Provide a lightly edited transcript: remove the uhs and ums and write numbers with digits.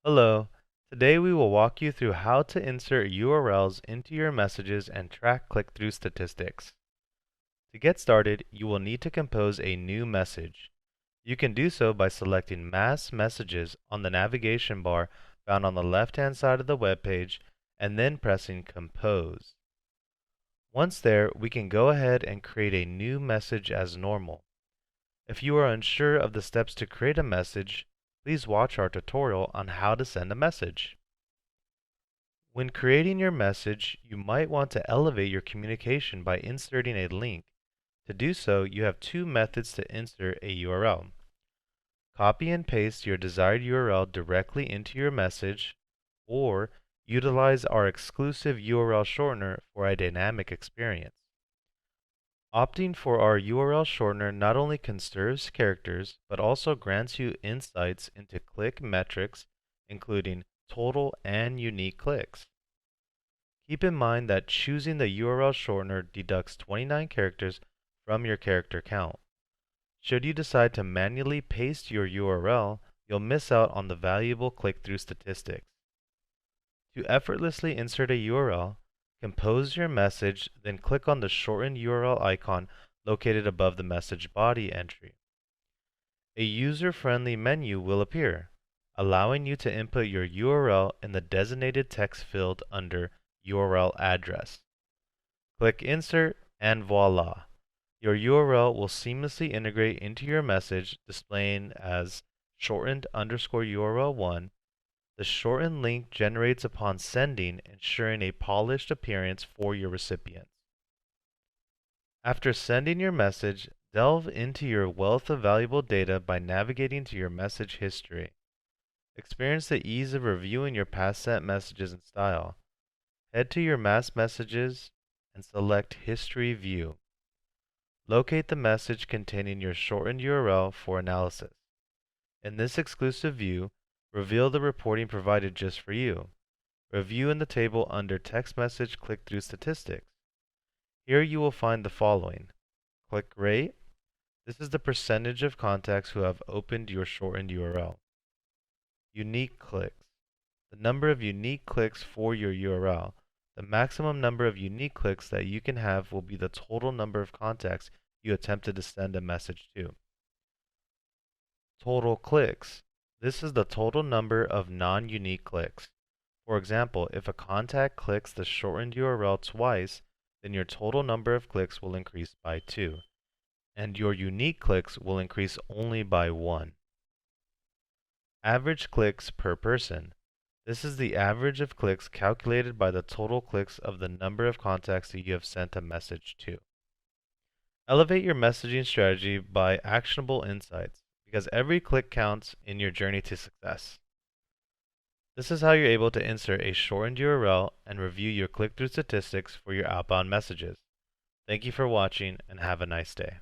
Hello. Today we will walk you through how to insert URLs into your messages and track click-through statistics. To get started, you will need to compose a new message. You can do so by selecting Mass Messages on the navigation bar found on the left-hand side of the web page and then pressing Compose. Once there, we can go ahead and create a new message as normal. If you are unsure of the steps to create a message, please watch our tutorial on how to send a message. When creating your message, you might want to elevate your communication by inserting a link. To do so, you have two methods to insert a URL. Copy and paste your desired URL directly into your message, or utilize our exclusive URL shortener for a dynamic experience. Opting for our URL shortener not only conserves characters, but also grants you insights into click metrics, including total and unique clicks. Keep in mind that choosing the URL shortener deducts 29 characters from your character count. Should you decide to manually paste your URL, you'll miss out on the valuable click-through statistics. To effortlessly insert a URL, compose your message, then click on the shortened URL icon located above the message body entry. A user-friendly menu will appear, allowing you to input your URL in the designated text field under URL address. Click Insert and voila! Your URL will seamlessly integrate into your message, displaying as shortened_URL1. The shortened link generates upon sending, ensuring a polished appearance for your recipients. After sending your message, delve into your wealth of valuable data by navigating to your message history. Experience the ease of reviewing your past sent messages in style. Head to your Mass Messages and select History View. Locate the message containing your shortened URL for analysis. In this exclusive view, reveal the reporting provided just for you. Review in the table under Text Message Click-Through Statistics. Here you will find the following. Click Rate. This is the percentage of contacts who have opened your shortened URL. Unique clicks. The number of unique clicks for your URL. The maximum number of unique clicks that you can have will be the total number of contacts you attempted to send a message to. Total clicks. This is the total number of non-unique clicks. For example, if a contact clicks the shortened URL twice, then your total number of clicks will increase by 2, and your unique clicks will increase only by 1. Average clicks per person. This is the average of clicks calculated by the total clicks of the number of contacts that you have sent a message to. Elevate your messaging strategy by actionable insights, because every click counts in your journey to success. This is how you're able to insert a shortened URL and review your click-through statistics for your outbound messages. Thank you for watching and have a nice day.